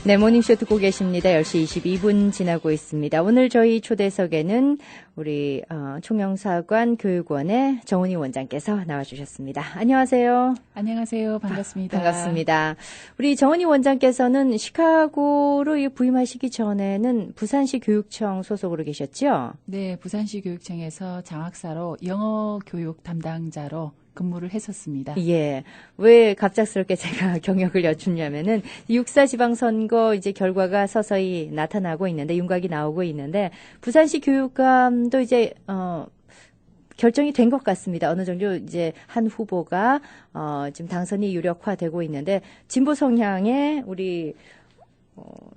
네, 모닝쇼 듣고 계십니다. 10시 22분 지나고 있습니다. 오늘 저희 초대석에는 우리 총영사관 교육원의 정은희 원장께서 나와주셨습니다. 안녕하세요. 안녕하세요. 반갑습니다. 반갑습니다. 우리 정은희 원장께서는 시카고로 부임하시기 전에는 부산시 교육청 소속으로 계셨죠? 네, 부산시 교육청에서 장학사로 영어 교육 담당자로 근무를 했었습니다. 예. 왜 갑작스럽게 제가 경력을 여쭙냐면은 6.4 지방선거 이제 결과가 서서히 나타나고 있는데 윤곽이 나오고 있는데 부산시 교육감도 이제 결정이 된 것 같습니다. 어느 정도 이제 한 후보가 지금 당선이 유력화되고 있는데 진보 성향의 우리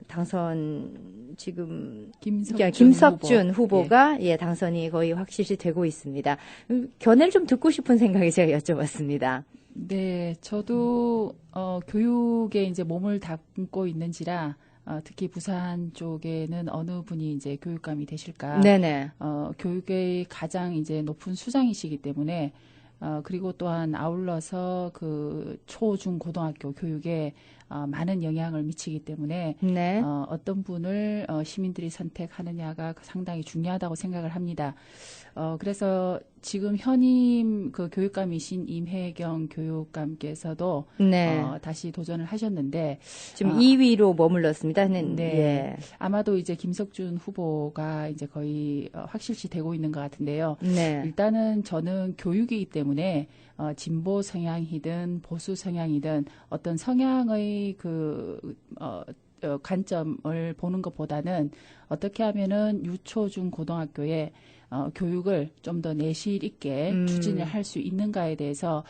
당선 지금 김석준 후보가 예, 당선이 거의 확실시 되고 있습니다. 견해를 좀 듣고 싶은 생각에 제가 여쭤봤습니다. 네, 저도 교육에 이제 몸을 담고 있는지라 특히 부산 쪽에는 어느 분이 이제 교육감이 되실까? 네네. 교육의 가장 이제 높은 수장이시기 때문에 그리고 또한 아울러서 그 초, 중, 고등학교 교육에 많은 영향을 미치기 때문에 네. 어떤 분을 시민들이 선택하느냐가 상당히 중요하다고 생각을 합니다. 그래서 지금 현임 그 교육감이신 임혜경 교육감께서도 네. 다시 도전을 하셨는데 지금 2위로 머물렀습니다. 네. 예. 아마도 이제 김석준 후보가 이제 거의 확실시 되고 있는 것 같은데요. 네. 일단은 저는 교육이기 때문에 진보 성향이든 보수 성향이든 어떤 성향의 관점을 보는 것보다는 어떻게 하면은 유초, 중, 고등학교에 교육을 좀 더 내실 있게 추진을 할 수 있는가에 대해서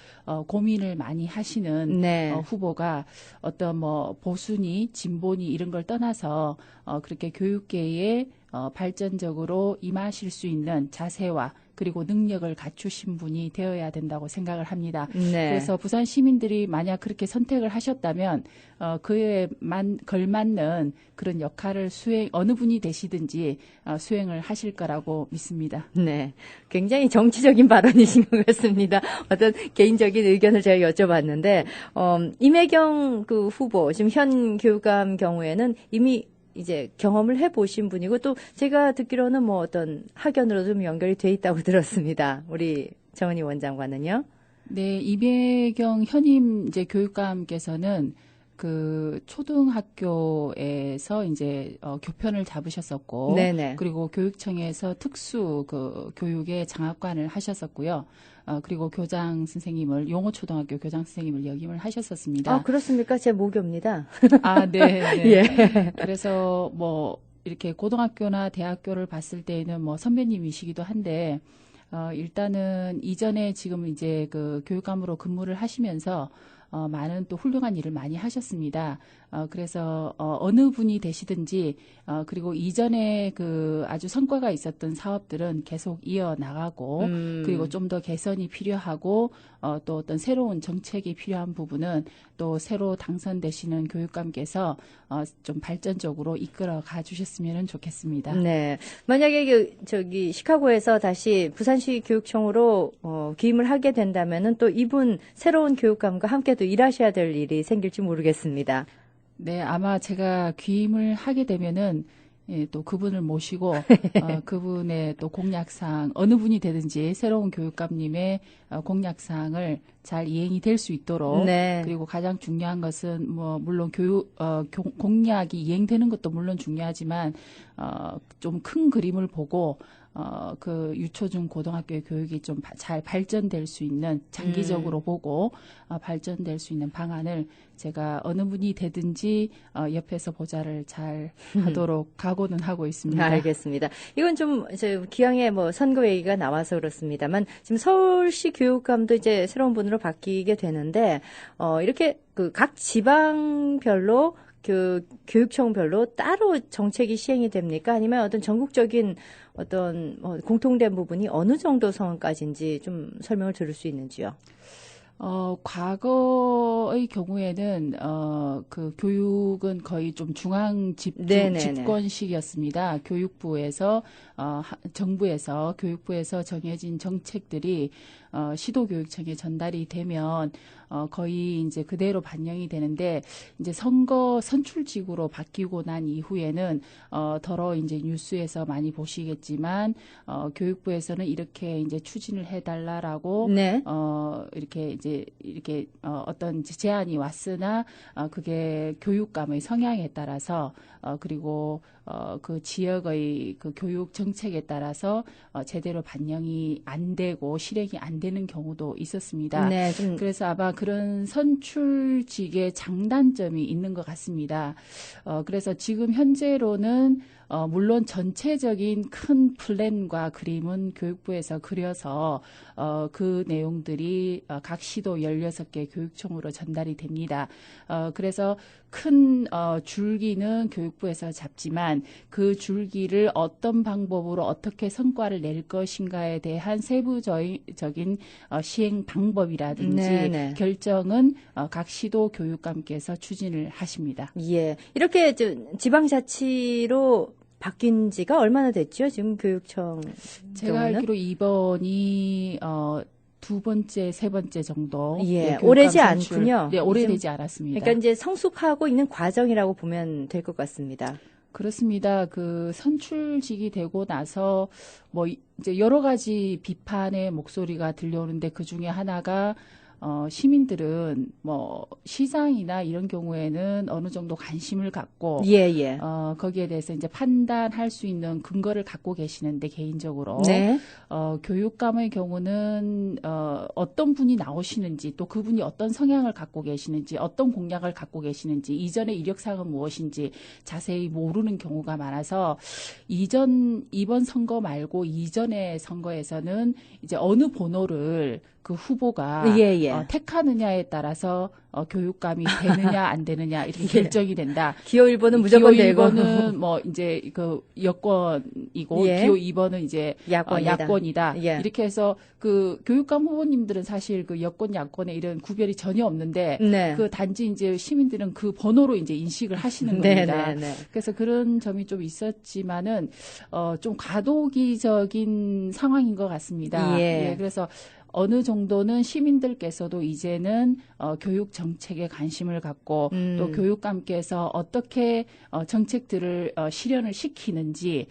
고민을 많이 하시는 네. 후보가 어떤 뭐 보수니 진보니 이런 걸 떠나서 그렇게 교육계에 발전적으로 임하실 수 있는 자세와 그리고 능력을 갖추신 분이 되어야 된다고 생각을 합니다. 네. 그래서 부산 시민들이 만약 그렇게 선택을 하셨다면 그에 걸맞는 그런 역할을 어느 분이 되시든지 수행을 하실 거라고 믿습니다. 네. 굉장히 정치적인 발언이신 것 같습니다. 어떤 개인적인 의견을 제가 여쭤봤는데, 임혜경 그 후보, 지금 현 교육감 경우에는 이미 이제 경험을 해보신 분이고 또 제가 듣기로는 뭐 어떤 학연으로 좀 연결이 돼 있다고 들었습니다. 우리 정은희 원장과는요. 네, 임혜경 현임 이제 교육감께서는 그 초등학교에서 이제 교편을 잡으셨었고, 네네. 그리고 교육청에서 특수 그 교육의 장학관을 하셨었고요. 그리고 교장 선생님을 용호초등학교 교장 선생님을 역임을 하셨었습니다. 그렇습니까? 제 모교입니다. 네. 예. 그래서 뭐 이렇게 고등학교나 대학교를 봤을 때에는 뭐 선배님이시기도 한데 일단은 이전에 지금 이제 그 교육감으로 근무를 하시면서 많은 또 훌륭한 일을 많이 하셨습니다. 그래서 어느 분이 되시든지 그리고 이전에 그 아주 성과가 있었던 사업들은 계속 이어나가고 그리고 좀 더 개선이 필요하고 또 어떤 새로운 정책이 필요한 부분은 또 새로 당선되시는 교육감께서 좀 발전적으로 이끌어 가주셨으면 좋겠습니다. 네. 만약에 시카고에서 다시 부산시 교육청으로 기임을 하게 된다면은 또 이분 새로운 교육감과 함께 또 일하셔야 될 일이 생길지 모르겠습니다. 네, 아마 제가 귀임을 하게 되면은 예, 또 그분을 모시고 그분의 또 공약사항 어느 분이 되든지 새로운 교육감님의 공약사항을 잘 이행이 될 수 있도록 네. 그리고 가장 중요한 것은 뭐 물론 공약이 이행되는 것도 물론 중요하지만 좀 큰 그림을 보고 그 유초중 고등학교의 교육이 좀 잘 발전될 수 있는 장기적으로 보고 발전될 수 있는 방안을 제가 어느 분이 되든지 옆에서 보좌를 잘 하도록 각오는 하고 있습니다. 알겠습니다. 이건 좀 기왕에 뭐 선거 얘기가 나와서 그렇습니다만 지금 서울시 교육감도 이제 새로운 분으로 바뀌게 되는데 이렇게 그 각 지방별로 교육청별로 따로 정책이 시행이 됩니까? 아니면 어떤 전국적인 어떤 공통된 부분이 어느 정도 선까지인지 좀 설명을 들을 수 있는지요? 과거의 경우에는 그 교육은 거의 좀 중앙 집권식이었습니다. 교육부에서 정부에서 교육부에서 정해진 정책들이 시도교육청에 전달이 되면 거의 이제 그대로 반영이 되는데 이제 선출직으로 바뀌고 난 이후에는 더러 이제 뉴스에서 많이 보시겠지만 교육부에서는 이렇게 이제 추진을 해달라라고 네. 이렇게 어떤 제안이 왔으나 그게 교육감의 성향에 따라서 그리고 그 지역의 그 교육 정책에 따라서 제대로 반영이 안 되고 실행이 안 되는 경우도 있었습니다. 네, 그래서 아마 그런 선출직의 장단점이 있는 것 같습니다. 그래서 지금 현재로는 물론 전체적인 큰 플랜과 그림은 교육부에서 그려서 그 내용들이 각 시도 16개 교육청으로 전달이 됩니다. 그래서 큰 줄기는 교육부에서 잡지만 그 줄기를 어떤 방법으로 어떻게 성과를 낼 것인가에 대한 세부적인 시행 방법이라든지 네네. 결정은 각 시도 교육감께서 추진을 하십니다. 예. 이렇게 지방자치로 바뀐 지가 얼마나 됐죠? 지금 교육청 제가 경우는? 알기로 이번이 두 번째, 세 번째 정도. 예, 교육감 오래지 선출. 않군요. 네, 오래되지 않았습니다. 그러니까 이제 성숙하고 있는 과정이라고 보면 될 것 같습니다. 그렇습니다. 그 선출직이 되고 나서 뭐 이제 여러 가지 비판의 목소리가 들려오는데 그 중에 하나가 시민들은 뭐 시장이나 이런 경우에는 어느 정도 관심을 갖고 예, 예. 거기에 대해서 이제 판단할 수 있는 근거를 갖고 계시는데 개인적으로 네. 교육감의 경우는 어떤 분이 나오시는지 또 그분이 어떤 성향을 갖고 계시는지 어떤 공약을 갖고 계시는지 이전의 이력사항은 무엇인지 자세히 모르는 경우가 많아서 이번 선거 말고 이전의 선거에서는 이제 어느 번호를 그 후보가 예, 예. 택하느냐에 따라서 교육감이 되느냐 안 되느냐 이렇게 결정이 된다. 기호 1번은 무조건 기호 되고 1번은 뭐 이제 그 여권이고 예. 기호 2번은 이제 야권이다. 예. 이렇게 해서 그 교육감 후보님들은 사실 그 여권 야권에 이런 구별이 전혀 없는데 네. 그 단지 이제 시민들은 그 번호로 이제 인식을 하시는 네, 겁니다. 네, 네. 그래서 그런 점이 좀 있었지만은 좀 과도기적인 상황인 것 같습니다. 예. 그래서 어느 정도는 시민들께서도 이제는 교육 정책에 관심을 갖고 또 교육감께서 어떻게 정책들을 실현을 시키는지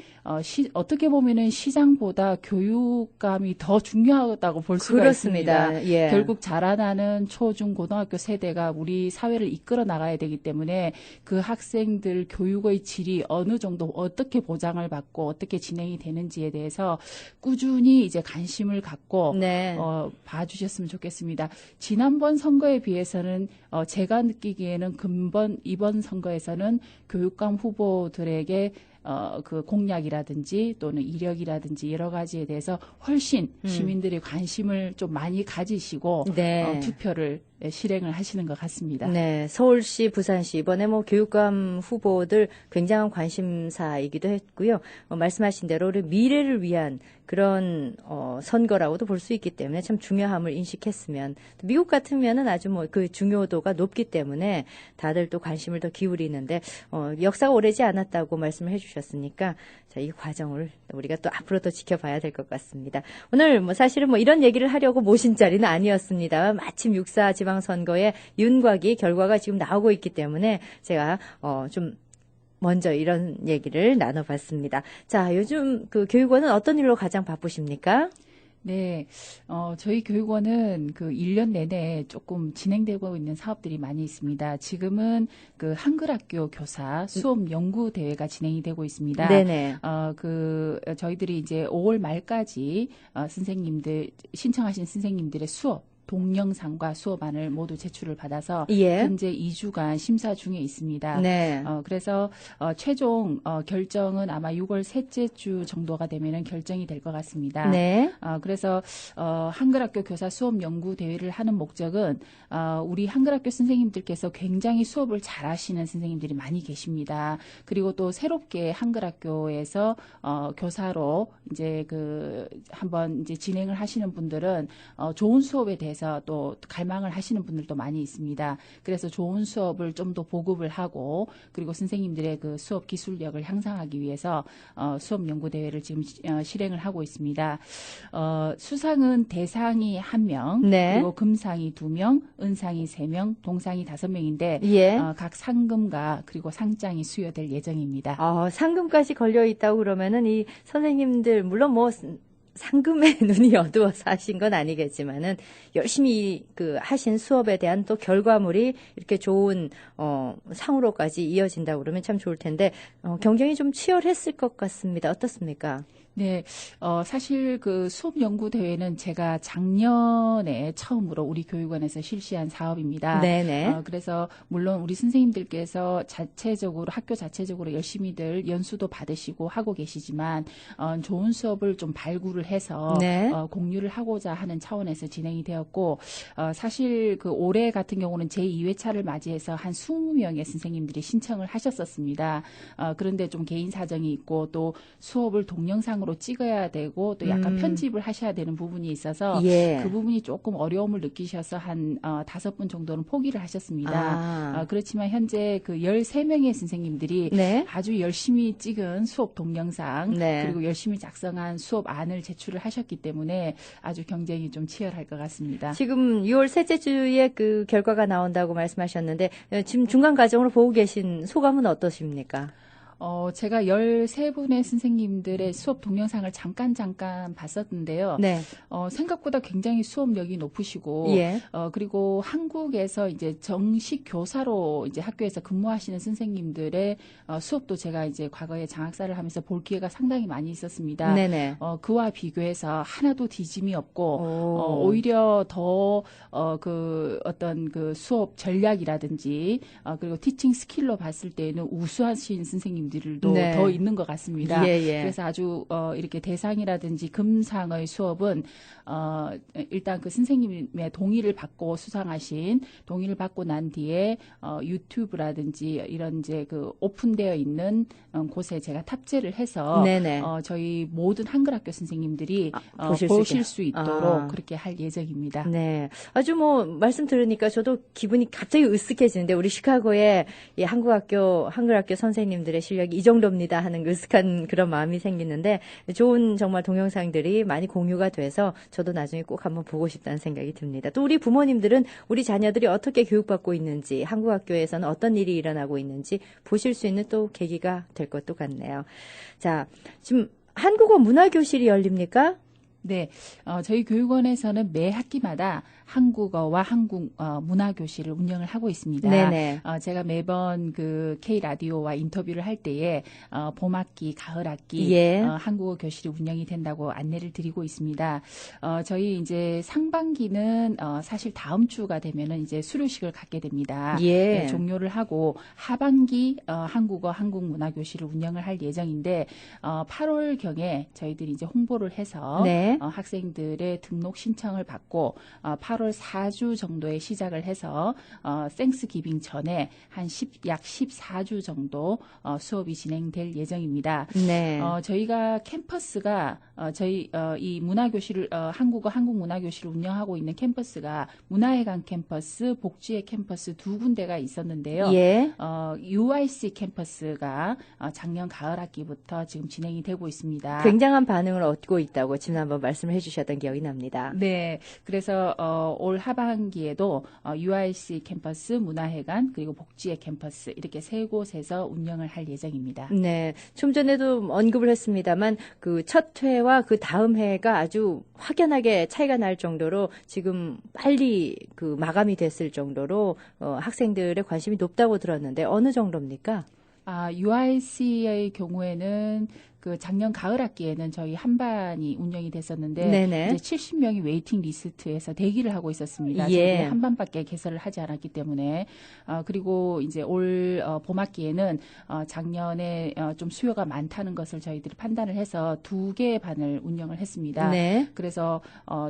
어떻게 보면은 시장보다 교육감이 더 중요하다고 볼 수가 그렇습니다. 있습니다. 예. 결국 자라나는 초, 중, 고등학교 세대가 우리 사회를 이끌어 나가야 되기 때문에 그 학생들 교육의 질이 어느 정도 어떻게 보장을 받고 어떻게 진행이 되는지에 대해서 꾸준히 이제 관심을 갖고 네. 봐주셨으면 좋겠습니다. 지난번 선거에 비해서는 제가 느끼기에는 이번 선거에서는 교육감 후보들에게 그 공약이라든지 또는 이력이라든지 여러 가지에 대해서 훨씬 시민들이 관심을 좀 많이 가지시고 네. 투표를 실행을 하시는 것 같습니다. 네, 서울시, 부산시 이번에 뭐 교육감 후보들 굉장한 관심사이기도 했고요. 말씀하신 대로 우리 미래를 위한 그런 선거라고도 볼 수 있기 때문에 참 중요함을 인식했으면 미국 같으면은 아주 뭐 그 중요도가 높기 때문에 다들 또 관심을 더 기울이는데 역사가 오래지 않았다고 말씀을 해주셨으니까 자, 이 과정을 우리가 또 앞으로 더 지켜봐야 될 것 같습니다. 오늘 뭐 사실은 뭐 이런 얘기를 하려고 모신 자리는 아니었습니다. 마침 6.4 지방선거의 윤곽이 결과가 지금 나오고 있기 때문에 제가 좀 먼저 이런 얘기를 나눠봤습니다. 자, 요즘 그 교육원은 어떤 일로 가장 바쁘십니까? 네, 저희 교육원은 그 1년 내내 조금 진행되고 있는 사업들이 많이 있습니다. 지금은 그 한글학교 교사 수업 연구 대회가 진행이 되고 있습니다. 네네. 저희들이 이제 5월 말까지 신청하신 선생님들의 수업 동영상과 수업안을 모두 제출을 받아서 예. 현재 2주간 심사 중에 있습니다. 네. 그래서 최종 결정은 아마 6월 셋째 주 정도가 되면은 결정이 될 것 같습니다. 네. 그래서 한글학교 교사 수업 연구 대회를 하는 목적은 우리 한글학교 선생님들께서 굉장히 수업을 잘하시는 선생님들이 많이 계십니다. 그리고 또 새롭게 한글학교에서 교사로 이제 한번 이제 진행을 하시는 분들은 좋은 수업에 대해서 대해서 또 갈망을 하시는 분들도 많이 있습니다. 그래서 좋은 수업을 좀 더 보급을 하고 그리고 선생님들의 그 수업 기술력을 향상하기 위해서 수업 연구 대회를 지금 실행을 하고 있습니다. 수상은 대상이 1명, 네. 그리고 금상이 2명, 은상이 3명, 동상이 5명인데 예. 각 상금과 그리고 상장이 수여될 예정입니다. 상금까지 걸려 있다고 그러면은 이 선생님들 물론 뭐 상금에 눈이 어두워서 하신 건 아니겠지만은 열심히 그 하신 수업에 대한 또 결과물이 이렇게 좋은 상으로까지 이어진다고 그러면 참 좋을 텐데 경쟁이 좀 치열했을 것 같습니다. 어떻습니까? 네, 사실 그 수업 연구 대회는 제가 작년에 처음으로 우리 교육원에서 실시한 사업입니다. 네네. 그래서 물론 우리 선생님들께서 학교 자체적으로 열심히들 연수도 받으시고 하고 계시지만 좋은 수업을 좀 발굴을 해서 네. 공유를 하고자 하는 차원에서 진행이 되었고 사실 그 올해 같은 경우는 제2회차를 맞이해서 한 20명의 선생님들이 신청을 하셨었습니다. 그런데 좀 개인 사정이 있고 또 수업을 동영상으로 찍어야 되고 또 약간 편집을 하셔야 되는 부분이 있어서 예. 그 부분이 조금 어려움을 느끼셔서 한 5분 정도는 포기를 하셨습니다. 그렇지만 현재 그 13명의 선생님들이 네. 아주 열심히 찍은 수업 동영상 네. 그리고 열심히 작성한 수업 안을 제출을 하셨기 때문에 아주 경쟁이 좀 치열할 것 같습니다. 지금 6월 셋째 주에 그 결과가 나온다고 말씀하셨는데 지금 중간 과정으로 보고 계신 소감은 어떠십니까? 제가 13분의 선생님들의 수업 동영상을 잠깐 봤었는데요. 네. 생각보다 굉장히 수업력이 높으시고, 예. 그리고 한국에서 이제 정식 교사로 이제 학교에서 근무하시는 선생님들의 수업도 제가 이제 과거에 장학사를 하면서 볼 기회가 상당히 많이 있었습니다. 네네. 그와 비교해서 하나도 뒤짐이 없고, 오. 오히려 더, 어떤 그 수업 전략이라든지, 그리고 티칭 스킬로 봤을 때는 우수하신 선생님들도 네. 더 있는 것 같습니다. 예, 예. 그래서 아주 이렇게 대상이라든지 금상의 수업은 일단 그 선생님의 동의를 받고 동의를 받고 난 뒤에 유튜브라든지 이런 이제 그 오픈되어 있는 곳에 제가 탑재를 해서 네네. 저희 모든 한글학교 선생님들이 보실 수 있도록 그렇게 할 예정입니다. 네. 아주 뭐 말씀 들으니까 저도 기분이 갑자기 으쓱해지는데 우리 시카고의 이 한글학교 선생님들의 실력이 이 정도입니다 하는 으쓱한 그런 마음이 생기는데 좋은 정말 동영상들이 많이 공유가 돼서 저도 나중에 꼭 한번 보고 싶다는 생각이 듭니다. 또 우리 부모님들은 우리 자녀들이 어떻게 교육받고 있는지 한국학교에서는 어떤 일이 일어나고 있는지 보실 수 있는 또 계기가 될 것도 같네요. 자, 지금 한국어 문화교실이 열립니까? 네, 저희 교육원에서는 매 학기마다 한국어와 한국 문화교실을 운영을 하고 있습니다. 네네. 제가 매번 그 K 라디오와 인터뷰를 할 때에 봄학기, 가을학기 예. 한국어 교실이 운영이 된다고 안내를 드리고 있습니다. 저희 이제 상반기는 사실 다음 주가 되면은 이제 수료식을 갖게 됩니다. 예. 네, 종료를 하고 하반기 한국어, 한국 문화교실을 운영을 할 예정인데 8월 경에 저희들이 이제 홍보를 해서 네. 학생들의 등록 신청을 받고 8월 4주 정도에 시작을 해서 땡스기빙 전에 약 14주 정도 수업이 진행될 예정입니다. 네. 저희가 캠퍼스가 이 문화교실을 한국 문화교실을 운영하고 있는 캠퍼스가 문화회관 캠퍼스, 복지회 캠퍼스 두 군데가 있었는데요. 예. UIC 캠퍼스가 작년 가을 학기부터 지금 진행이 되고 있습니다. 굉장한 반응을 얻고 있다고 지난번 말씀을 해주셨던 기억이 납니다. 네, 그래서 올 하반기에도 UIC 캠퍼스, 문화회관 그리고 복지회 캠퍼스 이렇게 세 곳에서 운영을 할 예정입니다. 네, 좀 전에도 언급을 했습니다만 그 첫 회와 그 다음 회가 아주 확연하게 차이가 날 정도로 지금 빨리 그 마감이 됐을 정도로 학생들의 관심이 높다고 들었는데 어느 정도입니까? UIC의 경우에는 그 작년 가을 학기에는 저희 한반이 운영이 됐었는데 네네. 이제 70명이 웨이팅 리스트에서 대기를 하고 있었습니다. 예. 저희 한반밖에 개설을 하지 않았기 때문에 그리고 이제 올 봄학기에는 작년에 좀 수요가 많다는 것을 저희들이 판단을 해서 2개의 반을 운영을 했습니다. 네. 그래서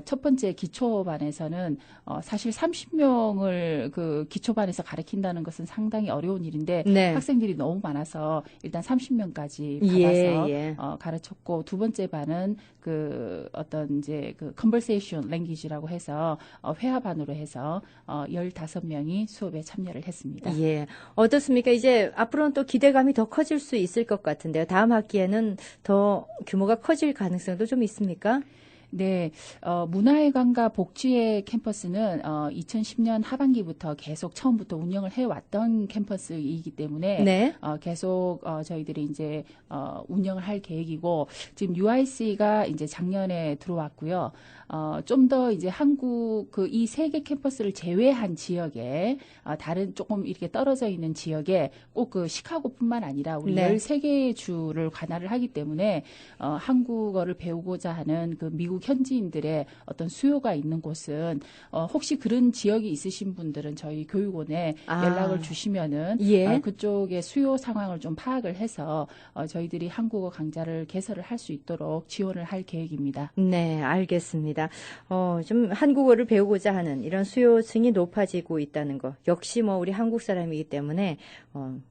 첫 번째 기초반에서는 사실 30명을 그 기초반에서 가르친다는 것은 상당히 어려운 일인데 네. 학생들이 너무 많아서 일단 30명까지 예, 받아서 예. 예. 가르쳤고 두 번째 반은 그 어떤 이제 그 conversation language라고 해서 회화반으로 해서 15명이 수업에 참여를 했습니다. 예. 어떻습니까? 이제 앞으로는 또 기대감이 더 커질 수 있을 것 같은데요. 다음 학기에는 더 규모가 커질 가능성도 좀 있습니까? 네, 문화회관과 복지회 캠퍼스는 2010년 하반기부터 계속 처음부터 운영을 해왔던 캠퍼스이기 때문에 네. 계속 저희들이 이제 운영을 할 계획이고 지금 UIC가 이제 작년에 들어왔고요. 좀 더 이제 한국 그 이 세 개 캠퍼스를 제외한 지역에 다른 조금 이렇게 떨어져 있는 지역에 꼭 그 시카고뿐만 아니라 우리 네. 13개의 주를 관할을 하기 때문에 한국어를 배우고자 하는 그 미국 현지인들의 어떤 수요가 있는 곳은 혹시 그런 지역이 있으신 분들은 저희 교육원에 연락을 주시면은 예. 그쪽의 수요 상황을 좀 파악을 해서 저희들이 한국어 강좌를 개설을 할 수 있도록 지원을 할 계획입니다. 네, 알겠습니다. 좀 한국어를 배우고자 하는 이런 수요층이 높아지고 있다는 거. 역시 뭐 우리 한국 사람이기 때문에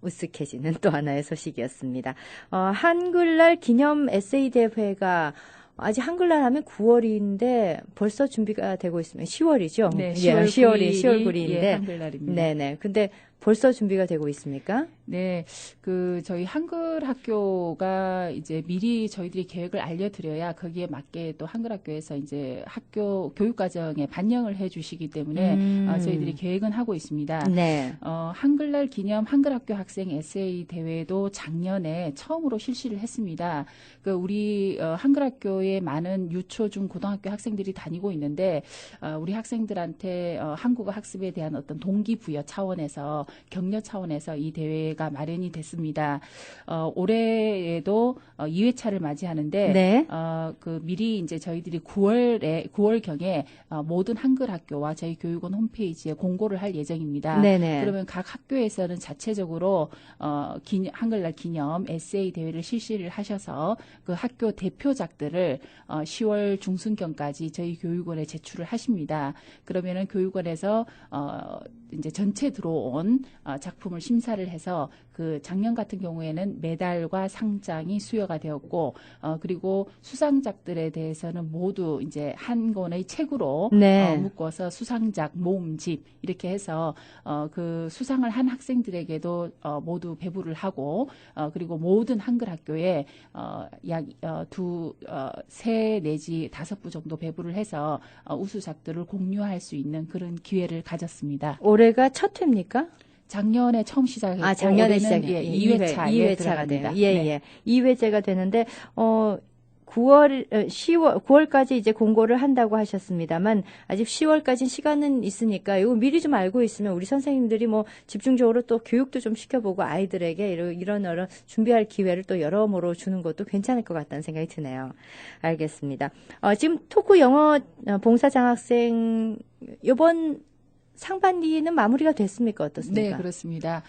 으쓱해지는 또 하나의 소식이었습니다. 한글날 기념 에세이 대회가 아직 한글날 하면 9월인데 벌써 준비가 되고 있으면 10월이죠? 네, 예, 10월 9일인데. 예, 한글날입니다. 네네. 근데 벌써 준비가 되고 있습니까? 네, 그 저희 한글 학교가 이제 미리 저희들이 계획을 알려드려야 거기에 맞게 또 한글 학교에서 이제 학교 교육 과정에 반영을 해주시기 때문에 저희들이 계획은 하고 있습니다. 네. 한글날 기념 한글 학교 학생 에세이 대회도 작년에 처음으로 실시를 했습니다. 그 우리 한글 학교에 많은 유초, 중, 고등학교 학생들이 다니고 있는데 우리 학생들한테 한국어 학습에 대한 어떤 동기부여 차원에서 격려 차원에서 이 대회가 마련이 됐습니다. 올해에도 2회차를 맞이하는데 네. 그 미리 이제 저희들이 9월경에 모든 한글 학교와 저희 교육원 홈페이지에 공고를 할 예정입니다. 네네. 그러면 각 학교에서는 자체적으로 한글날 기념 에세이 대회를 실시를 하셔서 그 학교 대표작들을 10월 중순경까지 저희 교육원에 제출을 하십니다. 그러면은 교육원에서 이제 전체 들어온 작품을 심사를 해서 그 작년 같은 경우에는 메달과 상장이 수여가 되었고 그리고 수상작들에 대해서는 모두 이제 한 권의 책으로 네. 묶어서 수상작 모음집 이렇게 해서 그 수상을 한 학생들에게도 모두 배부를 하고 그리고 모든 한글 학교에 약 세 내지 5부 정도 배부를 해서 우수작들을 공유할 수 있는 그런 기회를 가졌습니다. 올해가 첫 회입니까? 작년에 처음 시작했고 작년에 올해는 시작해. 2회차에 2회차가 돼요. 들어갑니다. 예, 네. 예. 2회째가 되는데 9월까지 이제 공고를 한다고 하셨습니다만 아직 10월까지 시간은 있으니까 이거 미리 좀 알고 있으면 우리 선생님들이 뭐 집중적으로 또 교육도 좀 시켜보고 아이들에게 이런 준비할 기회를 또 여러모로 주는 것도 괜찮을 것 같다는 생각이 드네요. 알겠습니다. 지금 토크 영어 봉사 장학생 이번 상반기는 마무리가 됐습니까? 어떻습니까? 네, 그렇습니다.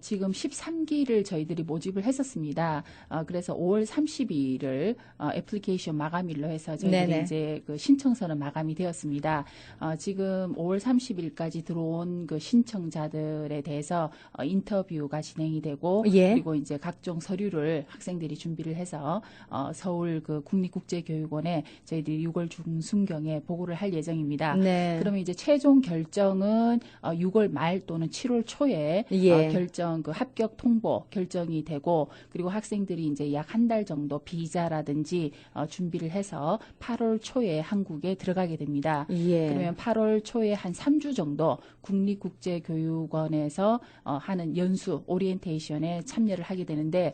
지금 13기를 저희들이 모집을 했었습니다. 그래서 5월 30일을 애플리케이션 마감일로 해서 저희들이 네네. 이제 그 신청서는 마감이 되었습니다. 지금 5월 30일까지 들어온 그 신청자들에 대해서 인터뷰가 진행이 되고 예. 그리고 이제 각종 서류를 학생들이 준비를 해서 서울 그 국립국제교육원에 저희들이 6월 중순경에 보고를 할 예정입니다. 네. 그러면 이제 최종 결정은 6월 말 또는 7월 초에 예. 결정 그 합격 통보 결정이 되고 그리고 학생들이 이제 약 한 달 정도 비자라든지 준비를 해서 8월 초에 한국에 들어가게 됩니다. 예. 그러면 8월 초에 한 3주 정도 국립국제교육원에서 하는 연수 오리엔테이션에 참여를 하게 되는데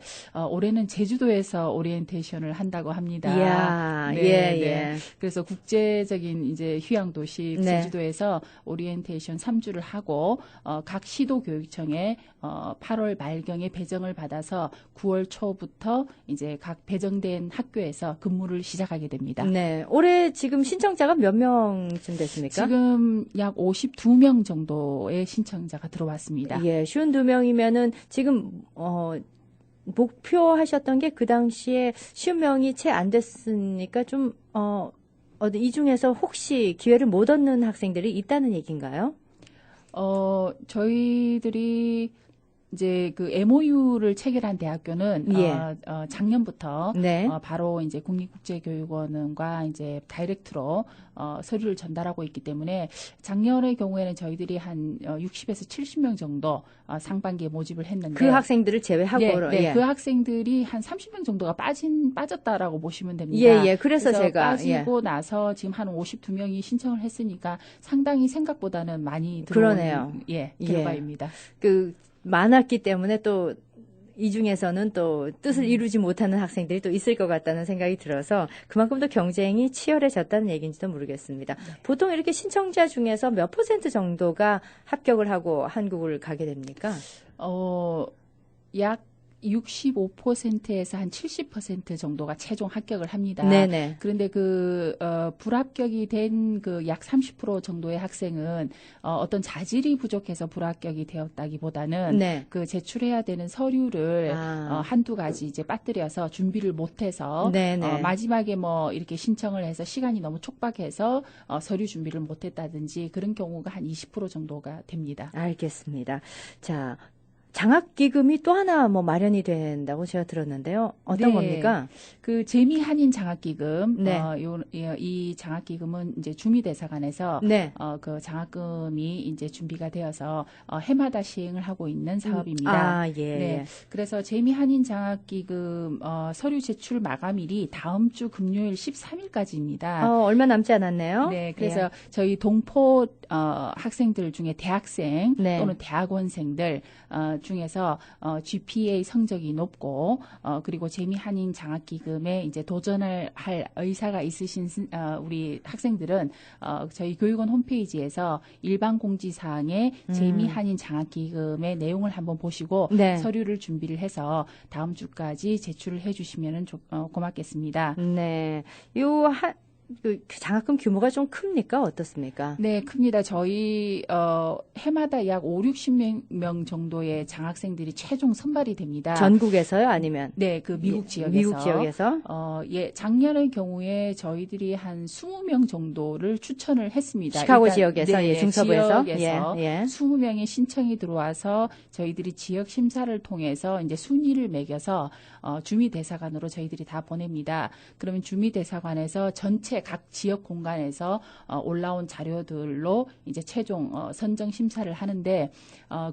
올해는 제주도에서 오리엔테이션을 한다고 합니다. 이야, 네, 예, 네. 예. 그래서 국제적인 이제 휴양 도시 네. 제주도에서 오리엔테이션 3주를 하고 각 시도 교육청에 8월 말경에 배정을 받아서 9월 초부터 이제 각 배정된 학교에서 근무를 시작하게 됩니다. 네. 올해 지금 신청자가 몇 명쯤 됐습니까? 지금 약 52명 정도의 신청자가 들어왔습니다. 예, 52명이면은 지금 목표하셨던 게 그 당시에 50명이 채 안 됐으니까 좀 이 중에서 혹시 기회를 못 얻는 학생들이 있다는 얘기인가요? 저희들이 이제 그 MOU를 체결한 대학교는 예. 작년부터 네. 바로 이제 국립국제교육원과 이제 다이렉트로 서류를 전달하고 있기 때문에 작년의 경우에는 저희들이 한 60에서 70명 정도 상반기에 모집을 했는데 그 학생들을 제외하고 네, 예. 그 학생들이 한 30명 정도가 빠졌다라고 보시면 됩니다. 예, 예. 그래서 제가 빠지고 나서 지금 한 52명이 신청을 했으니까 상당히 생각보다는 많이 그러네요. 들어온 결과입니다. 그 많았기 때문에 또 이 중에서는 또 뜻을 이루지 못하는 학생들이 또 있을 것 같다는 생각이 들어서 그만큼 더 경쟁이 치열해졌다는 얘기인지도 모르겠습니다. 보통 이렇게 신청자 중에서 몇 % 정도가 합격을 하고 한국을 가게 됩니까? 약 65%에서 한 70% 정도가 최종 합격을 합니다. 네네. 그런데 불합격이 된 그 약 30% 정도의 학생은 어떤 자질이 부족해서 불합격이 되었다기보다는 네. 그 제출해야 되는 서류를 한두 가지 이제 빠뜨려서 준비를 못해서 네네. 마지막에 뭐 이렇게 신청을 해서 시간이 너무 촉박해서 서류 준비를 못했다든지 그런 경우가 한 20% 정도가 됩니다. 알겠습니다. 자, 장학기금이 또 하나 뭐 마련이 된다고 제가 들었는데요. 어떤 네. 겁니까? 그 재미 한인 장학기금, 네. 이 장학기금은 이제 주미대사관에서 네. 그 장학금이 이제 준비가 되어서 해마다 시행을 하고 있는 사업입니다. 예. 네. 그래서 재미 한인 장학기금 서류 제출 마감일이 다음 주 금요일 13일까지입니다. 얼마 남지 않았네요. 네, 그래서 저희 동포 학생들 중에 대학생 네. 또는 대학원생들 중에서 GPA 성적이 높고 그리고 재미 한인 장학기금에 이제 도전을 할 의사가 있으신 우리 학생들은 저희 교육원 홈페이지에서 일반 공지사항에 재미 한인 장학기금의 내용을 한번 보시고 네. 서류를 준비를 해서 다음 주까지 제출을 해주시면 고맙겠습니다. 네. 그 장학금 규모가 좀 큽니까? 어떻습니까? 네, 큽니다. 저희 해마다 약 5, 60명 정도의 장학생들이 최종 선발이 됩니다. 전국에서요? 아니면? 네, 그 미국 지역에서. 미국 지역에서? 작년의 경우에 저희들이 한 20명 정도를 추천을 했습니다. 시카고 일단, 지역에서, 네, 중서부에서? 지역에서 20명의 신청이 들어와서 저희들이 지역 심사를 통해서 이제 순위를 매겨서 주미대사관으로 저희들이 다 보냅니다. 그러면 주미대사관에서 전체 각 지역 공간에서 올라온 자료들로 이제 최종 선정 심사를 하는데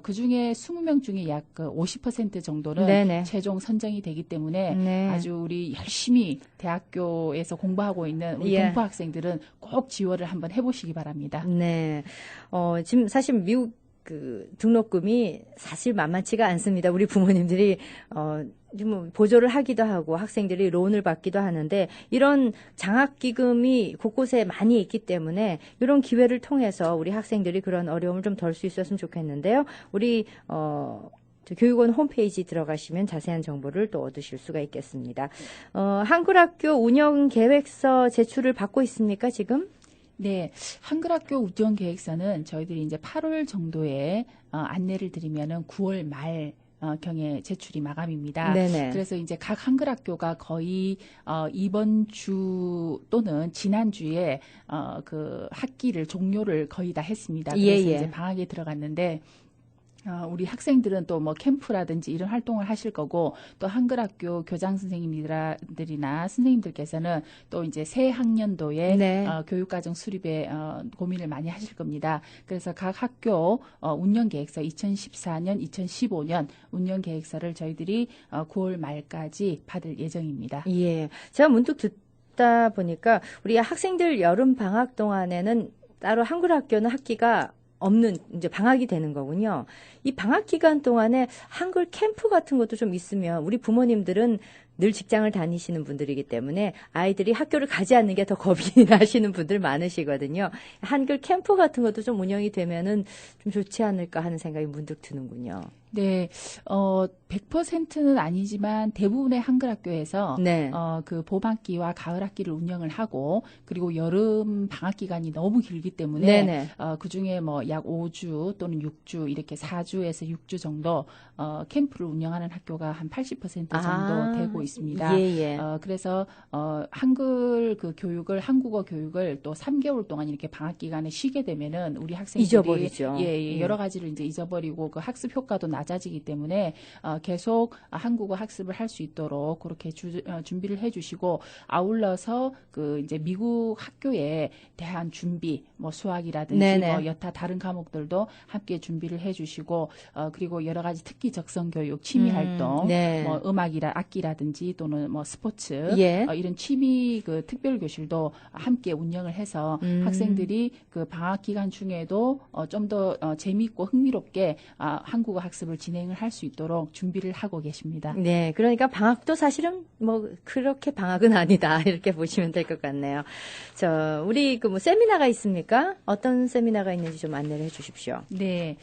그 중에 20명 중에 약 50% 정도는 네네. 최종 선정이 되기 때문에 네. 아주 우리 열심히 대학교에서 공부하고 있는 우리 동포 학생들은 꼭 지원을 한번 해보시기 바랍니다. 네. 지금 사실 미국 그 등록금이 사실 만만치가 않습니다. 우리 부모님들이 좀 보조를 하기도 하고 학생들이 론을 받기도 하는데 이런 장학기금이 곳곳에 많이 있기 때문에 이런 기회를 통해서 우리 학생들이 그런 어려움을 좀 덜 수 있었으면 좋겠는데요. 우리 교육원 홈페이지 들어가시면 자세한 정보를 또 얻으실 수가 있겠습니다. 한글학교 운영 계획서 제출을 받고 있습니까, 지금? 네, 한글학교 운영 계획서는 저희들이 이제 8월 정도에 안내를 드리면은 9월 말 경에 제출이 마감입니다. 네네. 그래서 이제 각 한글학교가 거의 이번 주 또는 지난주에 그 학기를 종료를 거의 다 했습니다. 그래서 이제 방학에 들어갔는데 우리 학생들은 또 뭐 캠프라든지 이런 활동을 하실 거고 또 한글학교 교장 선생님들이나 선생님들께서는 또 이제 새 학년도에 네. 교육과정 수립에 고민을 많이 하실 겁니다. 그래서 각 학교 운영계획서 2014년, 2015년 운영계획서를 저희들이 9월 말까지 받을 예정입니다. 예, 제가 문득 듣다 보니까 우리 학생들 여름 방학 동안에는 따로 한글학교는 학기가 없는 이제 방학이 되는 거군요. 이 방학 기간 동안에 한글 캠프 같은 것도 좀 있으면 우리 부모님들은 늘 직장을 다니시는 분들이기 때문에 아이들이 학교를 가지 않는 게 더 겁이 나시는 분들 많으시거든요. 한글 캠프 같은 것도 좀 운영이 되면은 좀 좋지 않을까 하는 생각이 문득 드는군요. 네, 100%는 아니지만 대부분의 한글 학교에서 네. 그 봄학기와 가을 학기를 운영을 하고 그리고 여름 방학 기간이 너무 길기 때문에 네네. 그 중에 뭐 약 5주 또는 6주 이렇게 4주에서 6주 정도 캠프를 운영하는 학교가 한 80% 정도 되고 있습니다. 있습니다. 예, 예. 그래서 한글 그 교육을 한국어 교육을 또 3개월 동안 이렇게 방학 기간에 쉬게 되면은 우리 학생들이 잊어버리죠. 예, 여러 가지를 이제 잊어버리고 그 학습 효과도 낮아지기 때문에 계속 한국어 학습을 할 수 있도록 그렇게 준비를 해주시고 아울러서 그 이제 미국 학교에 대한 준비, 뭐 수학이라든지 네네. 뭐 여타 다른 과목들도 함께 준비를 해주시고 그리고 여러 가지 특기 적성 교육, 취미 활동, 네. 뭐 악기라든지 또는 뭐 스포츠 예. 이런 취미 그 특별 교실도 함께 운영을 해서 학생들이 그 방학 기간 중에도 좀 더 재미있고 흥미롭게 한국어 학습을 진행을 할 수 있도록 준비를 하고 계십니다. 네, 그러니까 방학도 사실은 뭐 그렇게 방학은 아니다 이렇게 보시면 될 것 같네요. 우리 그 뭐 세미나가 있습니까? 어떤 세미나가 있는지 좀 안내를 해주십시오. 네.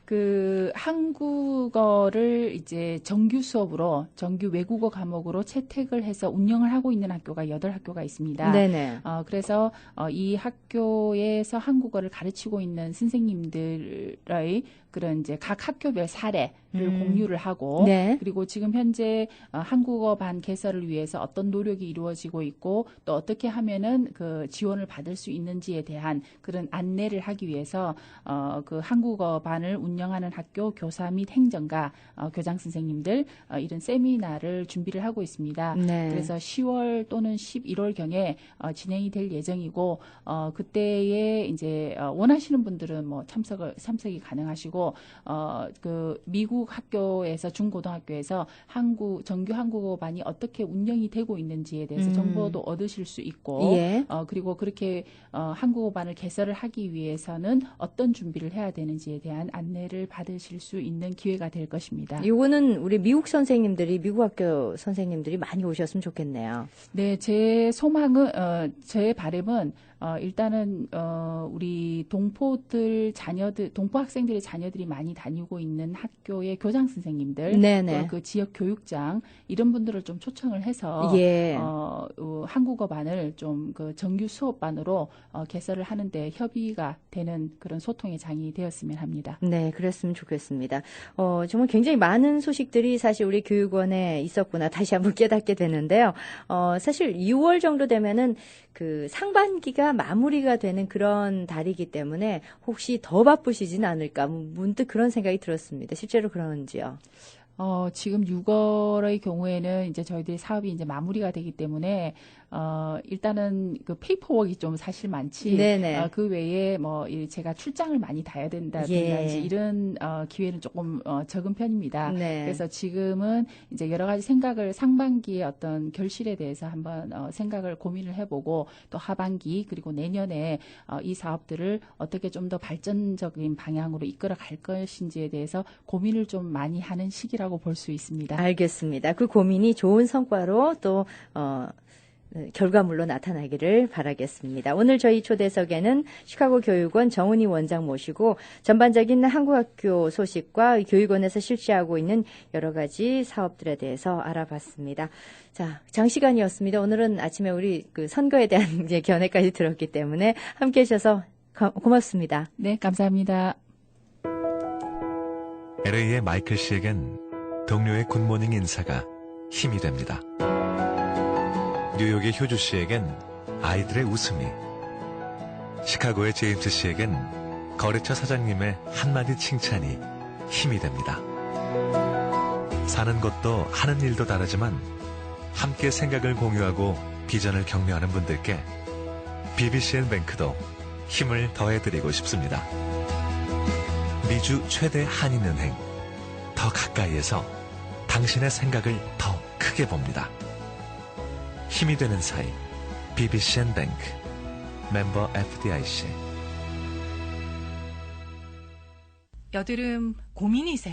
그 한국어를 이제 정규 수업으로 정규 외국어 과목으로 채택을 해서 운영을 하고 있는 학교가 8학교가 있습니다. 네네. 그래서 이 학교에서 한국어를 가르치고 있는 선생님들의 그런 이제 각 학교별 사례를 공유를 하고 네. 그리고 지금 현재 한국어 반 개설을 위해서 어떤 노력이 이루어지고 있고 또 어떻게 하면은 그 지원을 받을 수 있는지에 대한 그런 안내를 하기 위해서 그 한국어 반을 운영하는 학교 교사 및 행정가 교장 선생님들 이런 세미나를 준비를 하고 있습니다. 네. 그래서 10월 또는 11월 경에 진행이 될 예정이고 그때에 이제 원하시는 분들은 뭐 참석이 가능하시고 그 미국 학교에서 중고등학교에서 정규 한국어 반이 어떻게 운영이 되고 있는지에 대해서 정보도 얻으실 수 있고 예. 그리고 그렇게 한국어 반을 개설을 하기 위해서는 어떤 준비를 해야 되는지에 대한 안내를 받으실 수 있는 기회가 될 것입니다. 이거는 우리 미국 학교 선생님들이 많이 오셨으면 좋겠네요. 네, 제 바람은 일단은 우리 동포 학생들의 자녀들이 많이 다니고 있는 학교의 교장 선생님들, 네네. 그 지역 교육장 이런 분들을 좀 초청을 해서 예. 한국어 반을 좀 그 정규 수업반으로 개설을 하는데 협의가 되는 그런 소통의 장이 되었으면 합니다. 네, 그랬으면 좋겠습니다. 정말 굉장히 많은 소식들이 사실 우리 교육원에 있었구나 다시 한번 깨닫게 되는데요. 사실 6월 정도 되면은 그 상반기가 마무리가 되는 그런 달이기 때문에 혹시 더 바쁘시진 않을까 문득 그런 생각이 들었습니다. 실제로 그런지요? 지금 6월의 경우에는 이제 저희들이 사업이 이제 마무리가 되기 때문에 일단은 그 페이퍼워크가 좀 사실 많지. 네네. 그 외에 뭐 제가 출장을 많이 다녀야 된다든지 예. 이런 기회는 조금 적은 편입니다. 네. 그래서 지금은 이제 여러 가지 생각을 상반기의 어떤 결실에 대해서 한번 생각을 고민을 해보고 또 하반기 그리고 내년에 이 사업들을 어떻게 좀 더 발전적인 방향으로 이끌어 갈 것인지에 대해서 고민을 좀 많이 하는 시기라고 볼 수 있습니다. 알겠습니다. 그 고민이 좋은 성과로 또 결과물로 나타나기를 바라겠습니다. 오늘 저희 초대석에는 시카고 교육원 정은희 원장 모시고 전반적인 한국학교 소식과 교육원에서 실시하고 있는 여러 가지 사업들에 대해서 알아봤습니다. 자, 장시간이었습니다. 오늘은 아침에 우리 그 선거에 대한 이제 견해까지 들었기 때문에 함께 해주셔서 고맙습니다. 네, 감사합니다. LA의 마이클 씨에겐 동료의 굿모닝 인사가 힘이 됩니다. 뉴욕의 효주 씨에겐 아이들의 웃음이, 시카고의 제임스 씨에겐 거래처 사장님의 한마디 칭찬이 힘이 됩니다. 사는 것도 하는 일도 다르지만 함께 생각을 공유하고 비전을 격려하는 분들께 BBCN뱅크도 힘을 더해드리고 싶습니다. 미주 최대 한인은행, 더 가까이에서 당신의 생각을 더 크게 봅니다. 힘이 되는 사이 BBCN뱅크 멤버 FDIC. 여드름 고민이세요?